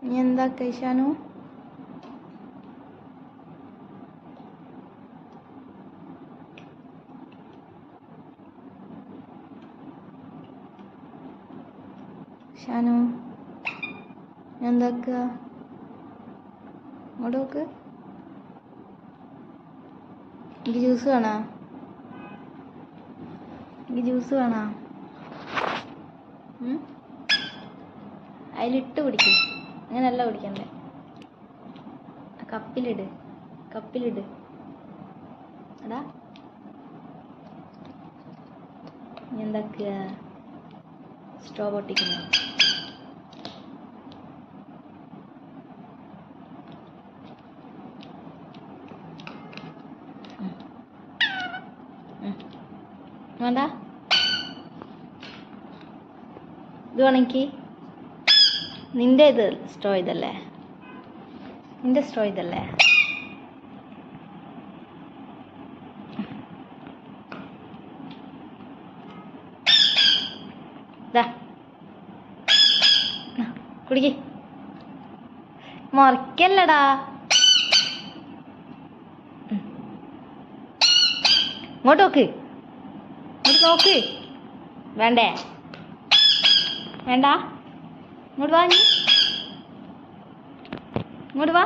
ഇനി എന്താ കഴിച്ചാനു? ഷാനു എന്താക്കുക? ഇങ്ങോട്ട് നോക്ക്. എനിക്ക് ജ്യൂസ് വേണോ? എനിക്ക് ജ്യൂസ് വേണോ? അതിലിട്ട് കുടിക്കും. അങ്ങനെയല്ല കുടിക്കണ്ടേ. കപ്പിലിട്, കപ്പിലിട്. എടാ എന്താക്കുക? സ്ട്രോ പൊട്ടിക്കുന്നു. വേണ്ട, ഇത് വേണമെങ്കിൽ നിന്റെ ഇത് സ്ട്രോ ഇതല്ലേ, നിന്റെ സ്ട്രോ ഇതല്ലേ. കുടിക്ക്. മറിക്കല്ലടാ. ഇങ്ങോട്ട് നോക്ക്, ഇങ്ങോട്ട് നോക്ക്. വേണ്ടേ? വേണ്ട, ഇങ്ങോട്ട് വാ. ഇങ്ങോട്ട് വാ.